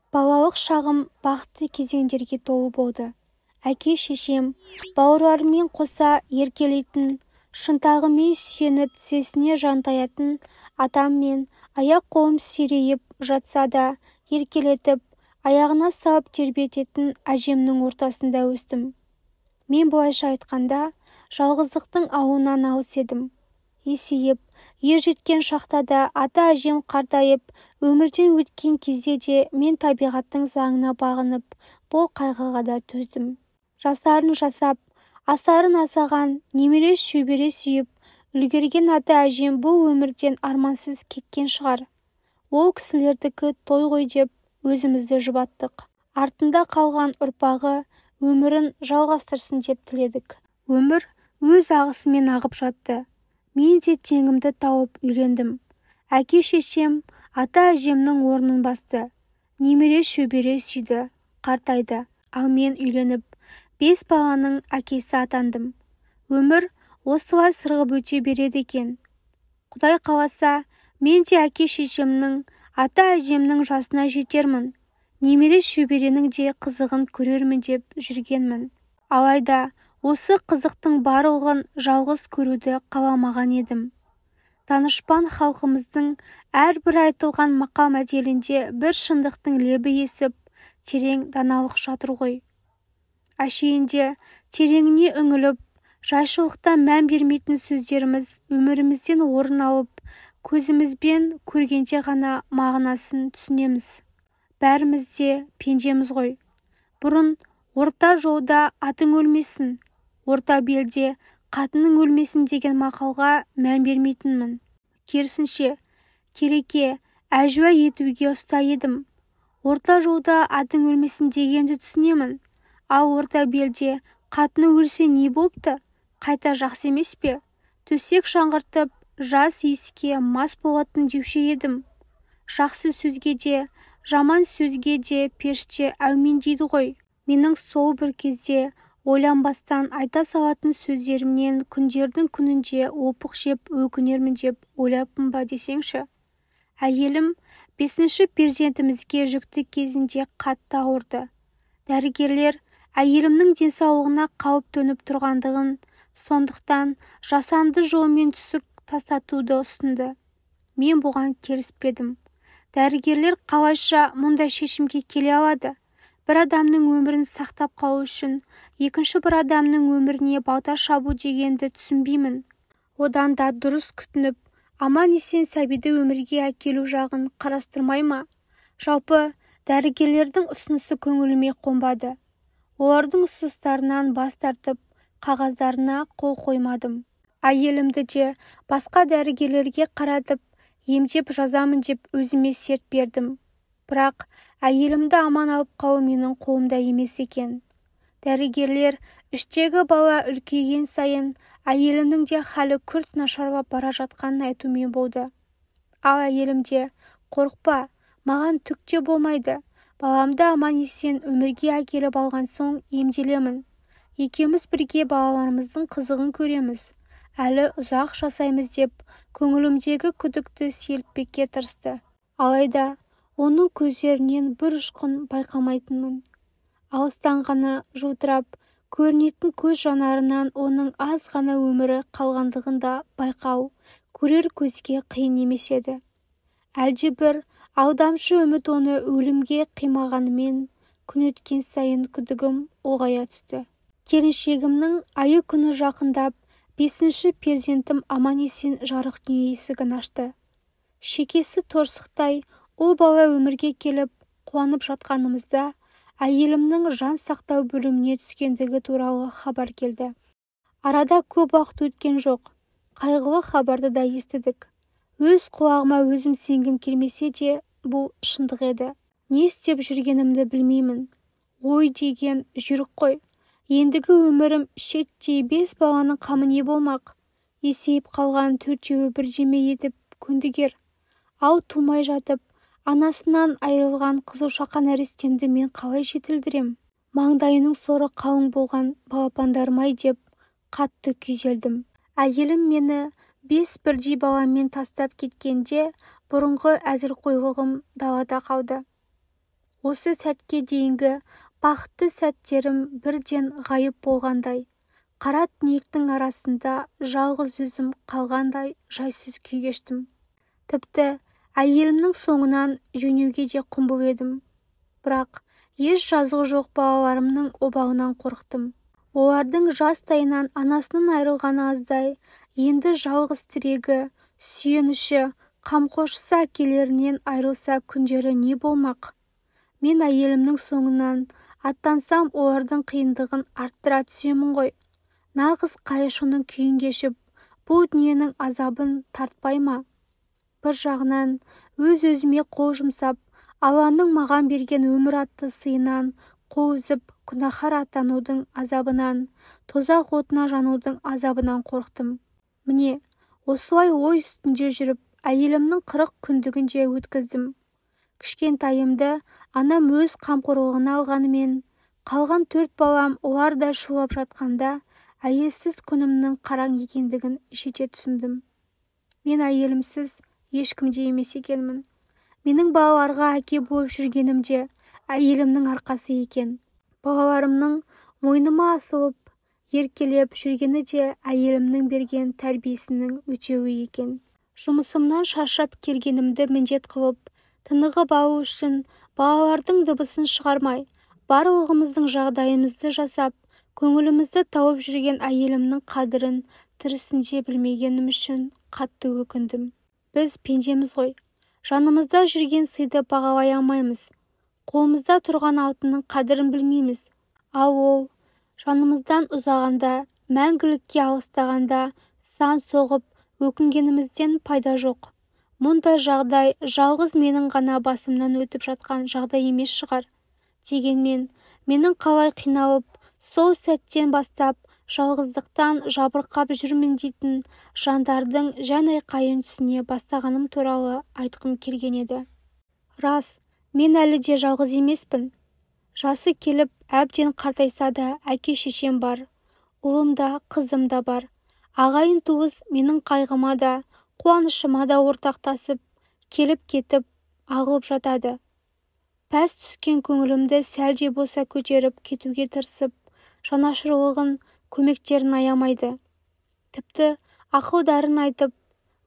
Балалық шағым бақытты кезеңдерге толы болды. Әке-шешем, бауырларыммен қоса еркелейтін, шынтағымен сүйеніп тізесіне жантаятын атам мен аяқ-қолым серейіп жатса да еркелетіп, аяғына салып тербететін әжемнің ортасында өстім. Мен былайша айтқанда, жалғыздықтың ауылынан алыс едім. Есейіп, ер жеткен шақта да ата-әжем қартайып, өмірден өткен кезде де мен табиғаттың заңына бағынып, бұл қайғыға да төздім. Жасарын жасап, асарын асаған, немере шөбере сүйіп, үлгерген ата-әжем бұл өмірден армансыз кеткен шығар. Ол кісілердікі той ғой деп өзімізді жұбаттық. Артында қалған ұрпағы өмірін жалғастырсын деп тіледік. Өмір өз ағысымен ағып жатты. Мен де теңімді тауып үйлендім. Әке-шешем ата-әжемнің орнын басты. Немере шөбере сүйді, қартайды. Ал мен үйленіп, 5 баланың әкесі атандым. Өмір осылай сырғып өте береді екен. Құдай қаласа, мен де әке-шешемнің, ата-әжемнің жасына жетермін. Немере шөберенің де қызығын көрермін деп жүргенмін. Алайда, осы қызықтың барлығын жалғыз көруді қаламаған едім. Данышпан халқымыздың әрбір айтылған мақал-мәтелінде бір шындықтың лебі есіп, терең даналық жатыр ғой. Әшейінде тереңіне үңіліп, жайшылықта мән бермейтін сөздеріміз өмірімізден орын алып, көзімізбен көргенде ғана мағынасын түсінеміз. Бәріміз де пендеміз ғой. Бұрын орта жолда атың өлмесін, орта белде қатының өлмесін деген мақалға мән бермейтінмін. Керісінше, кереке, әжуа етуге ұста едім. Орта жолда атың өлмесін дегенді түсінемін. Ал орта белде қатыны өлсе не болыпты? Қайта жақсы емес пе? Төсек жаңғыртып, жас иіске мас болатын деуші едім. Жақсы сөзге де, жаман сөзге де періште әумин дейді ғой. Менің сол бір кезде ойланбастан айта салатын сөздерімнен күндердің күнінде опық жеп өкінермін деп ойлаппын ба десеңші. Әйелім 5-ші перзентімізге жүкті кезінде қатты ауырды. Дәрігерлер әйелімнің денсаулығына қауіп төніп тұрғандығын, сондықтан жасанды жолмен түсік тастатуды ұсынды. Мен бұған келіспедім. Дәрігерлер қалайша мұндай шешімге келе алады? Бір адамның өмірін сақтап қалу үшін екінші бір адамның өміріне балта шабу дегенді түсінбеймін. Одан да дұрыс күтініп, аман-есен сәбиді өмірге әкелу жағын қарастырмай ма? Жалпы, дәрігерлердің ұсынысы көңіліме қонбады. Олардың ұсыныстарынан бас тартып, қағаздарына қол қоймадым. Әйелімді де басқа дәрігерлерге қаратып, емдеп жазамын деп өзіме серт бердім. Бірақ әйелімді аман алып қалу менің қолымда емес екен. Дәрігерлер іштегі бала үлкейген сайын әйелімнің де халі күрт нашарлап бара жатқанын айтумен болды. Ал әйелім де, қорықпа, маған түк те болмайды. Баламды аман-есен өмірге әкеліп алған соң емделемін. Екеуміз бірге балаларымыздың қызығын көреміз. Әлі ұзақ жасаймыз деп көңілімдегі күдікті сейілтпекке тырысты. Алайда, оның көздерінен бір ұшқын байқамайтынмын. Алыстан ғана жылтырап, көрінетін көз жанарынан оның аз ғана өмірі қалғандығын да байқау, көрер көзге қиын емес еді. Әлде бір алдамшы үміт оны өлімге қимағанымен, күн өткен сайын күдігім ұлғая түсті. Келіншегімнің айы күні жақындап, 5-ші перзентім аман-есен жарық дүние есігін ашты. Шекесі торсықтай, ұл бала өмірге келіп, қуанып жатқанымызда, әйелімнің жан сақтау бөліміне түскендігі туралы хабар келді. Арада көп уақыт өткен жоқ. Қайғылы хабарды да естідік. Өз құлағыма өзім сенгім келмесе де, бұл шындық еді. Не істеп жүргенімді білмеймін. Ой деген жүйрік қой. Ендігі өмірім шеттей 5 баланың қамы не болмақ? Есейіп қалған 4-еуі бірдеме етіп көндігер. Ал тумай жатып, анасынан айырылған қызылшақа нәрестемді мен қалай жетілдірем? Маңдайының соры қалың болған балапандарым-ай деп қатты күйзелдім. Әйелім мені 5 бірдей баламен тастап кеткенде бұрынғы әзілқойлығым далада қалды. Осы сәтке дейінгі бақытты сәттерім бірден ғайып болғандай, қара түнектің арасында жалғыз өзім қалғандай жайсыз күй кештім. Тіпті әйелімнің соңынан жөнеуге де құмбыл едім. Бірақ еш жазығы жоқ балаларымның обалынан қорықтым. Олардың жастайынан анасынан айырылғаны аздай, енді жалғыз тірегі, сүйеніші, қамқоршысы әкелерінен айырылса күндері не болмақ? Мен әйелімнің соңынан аттансам олардың қиындығын арттыра түсемін ғой. Нағыз қайыршының күйін кешіп, бұл дүниенің азабын тартпай ма? Бір жағынан өз-өзіме қол жұмсап, Алланың маған берген өмір атты сыйынан қол үзіп, күнәһар атанудың азабынан, тозақ отына жанудың азабынан қорықтым. Міне, осылай ой үстінде жүріп, әйелімнің 40 күндігін де өткіздім. Кішкентайымды анам өз қамқорлығына алғанымен, қалған 4 балам олар да шулап жатқанда, әйелсіз күнімнің қараң екендігін жете түсіндім. Мен әйелімсіз ешкімде емес екенмін. Менің балаларға әке болып жүргенім де әйелімнің арқасы екен. Балаларымның мойныма асылып, еркелеп жүргені де әйелімнің берген тәрбиесінің өтеуі екен. Жұмысымнан шаршап келгенімді міндет қылып, тынығып алу үшін балалардың дыбысын шығармай, барлығымыздың жағдайымызды жасап, көңілімізді тауып жүрген әйелімнің қадірін тірісінде білмегенім үшін қатты өкіндім. Біз пендеміз ғой. Жанымызда жүрген сыйды бағалай алмаймыз. Қолымызда тұрған алтынның қадірін білмейміз. Ал ол жанымыздан ұзағанда, мәңгілікке алыстағанда сан соғып өкінгенімізден пайда жоқ. Мұндай жағдай жалғыз менің ғана басымнан өтіп жатқан жағдай емес шығар. Дегенмен, менің қалай қиналып, сол сәттен бастап жалғыздықтан жабырқап жүрмін дейтін жандардың жан айқайын түсіне бастағаным туралы айтқым келген еді. Рас, мен әлі де жалғыз емеспін. Жасы келіп, әбден қартайса да әке-шешем бар. Ұлым да, қызым да бар. Ағайын туыс менің қайғыма да, қуанышыма да ортақтасып, келіп-кетіп, ағылып жатады. Пәс түскен көңілімді сәлде болса көтеріп кетуге тырысып, жанашырлығын, көмектерін аямайды. Тіпті ақылдарын айтып,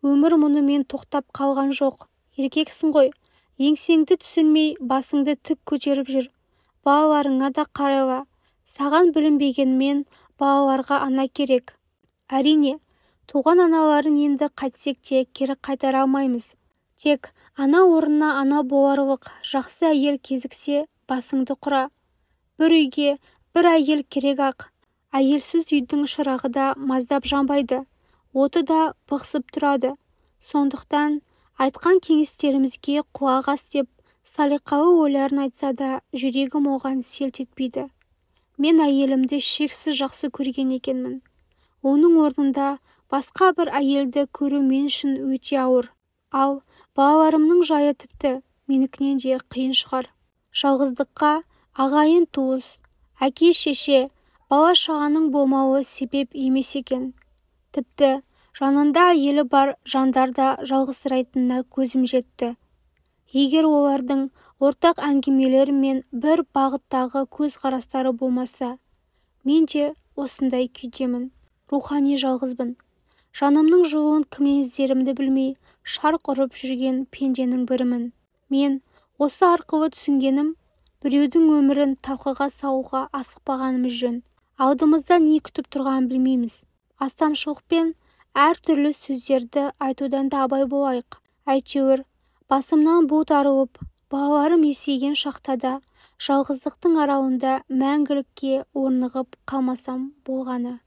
өмір мұнымен тоқтап қалған жоқ. Еркексің ғой, еңсеңді түсірмей, басыңды тік көтеріп жүр. Балаларыңа да қарайла. Саған білінбегенмен балаларға ана керек. Әрине, туған аналарын енді қайтсек те кері қайтара алмаймыз. Тек ана орнына ана боларлық жақсы әйел кезіксе, басыңды құра. Бір үйге бір әйел керек ақ. Әйелсіз үйдің шырағы да маздап жанбайды, оты да бықсып тұрады. Сондықтан айтқан кеңестерімізге құлақ ас деп, салиқалы ойларын айтса да, жүрегім оған селт етпейді. Мен әйелімді шексіз жақсы көрген екенмін. Оның орнында басқа бір әйелді көру мен үшін өте ауыр. Ал балаларымның жайы тіпті менікінен де қиын шығар. Жалғыздыққа ағайын туыс, әке-шеше, бала-шағаның болмауы себеп емес екен. Тіпті жанында әйелі бар жандар да жалғызсырайтынына көзім жетті. Егер олардың ортақ әңгімелері мен бір бағыттағы көзқарастары болмаса, мен де осындай күйдемін. Рухани жалғызбын. Жанымның жылуын кімнен іздерімді білмей, шарқ ұрып жүрген пенденің бірімін. Мен осы арқылы түсінгенім, біреудің өмірін талқыға салуға асықпағанымыз жөн. Алдымызда не күтіп тұрғанын білмейміз. Астамшылықпен әртүрлі сөздерді айтудан да абай болайық. Әйтеуір, басымнан бұлт арылып, балаларым есейген шақта да жалғыздықтың аралында мәңгілікке орнығып қалмасам болғаны.